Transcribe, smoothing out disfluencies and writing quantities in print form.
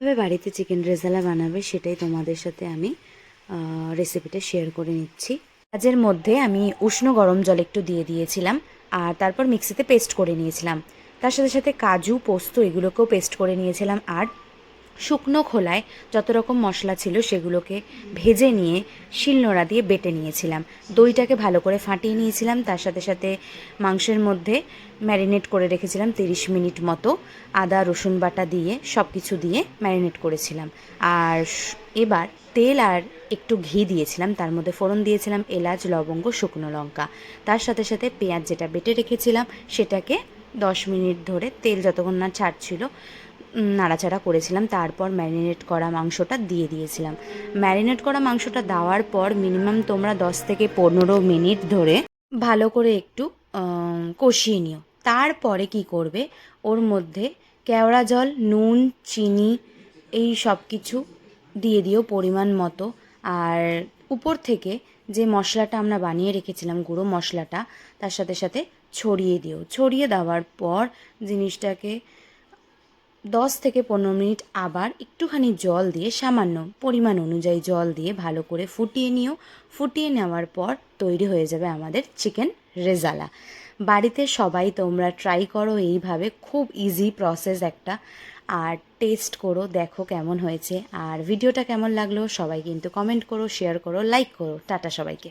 তবে বাড়িতে চিকেন রেজালা বানাবে সেটাই তোমাদের সাথে আমি রেসিপিটা শেয়ার করে নিচ্ছি। পেঁয়াজের মধ্যে আমি উষ্ণ গরম জল একটু দিয়ে দিয়েছিলাম, আর তারপর মিক্সিতে পেস্ট করে নিয়েছিলাম। তার সাথে সাথে কাজু পোস্ত এগুলোকেও পেস্ট করে নিয়েছিলাম, আর শুকনো খোলায় যত রকম মশলা ছিল সেগুলোকে ভেজে নিয়ে শিলনোড়া দিয়ে বেটে নিয়েছিলাম। দইটাকে ভালো করে ফাটিয়ে নিয়েছিলাম, তার সাথে সাথে মাংসের মধ্যে ম্যারিনেট করে রেখেছিলাম 30 মিনিট মতো। আদা রসুন বাটা দিয়ে সব কিছু দিয়ে ম্যারিনেট করেছিলাম। আর এবার তেল আর একটু ঘি দিয়েছিলাম, তার মধ্যে ফোড়ন দিয়েছিলাম এলাচ লবঙ্গ শুকনো লঙ্কা। তার সাথে সাথে পেঁয়াজ যেটা বেটে রেখেছিলাম সেটাকে 10 মিনিট ধরে তেল যতক্ষণ না ছাড়ছিল নাড়াচাড়া করেছিলাম। তারপর ম্যারিনেট করা মাংসটা দিয়ে দিয়েছিলাম। ম্যারিনেট করা মাংসটা দেওয়ার পর মিনিমাম তোমরা 10 থেকে 15 মিনিট ধরে ভালো করে একটু কষিয়ে নিও। তারপরে কি করবে, ওর মধ্যে কেওড়া জল, নুন, চিনি এই সব কিছু দিয়ে দিও পরিমাণ মতো। আর উপর থেকে যে মশলাটা আমরা বানিয়ে রেখেছিলাম গুঁড়ো মশলাটা তার সাথে সাথে ছড়িয়ে দিও। ছড়িয়ে দেওয়ার পর জিনিসটাকে 10 থেকে 15 মিনিট আবার একটুখানি জল দিয়ে সামান্য পরিমাণ অনুযায়ী জল দিয়ে ভালো করে ফুটিয়ে নিও। ফুটিয়ে নেওয়ার পর তৈরি হয়ে যাবে আমাদের চিকেন রেজালা। বাড়িতে সবাই তোমরা ট্রাই করো এইভাবে, খুব ইজি প্রসেস একটা। আর টেস্ট করো, দেখো কেমন হয়েছে। আর ভিডিওটা কেমন লাগলো সবাই কিন্তু কমেন্ট করো, শেয়ার করো, লাইক করো। টাটা সবাইকে।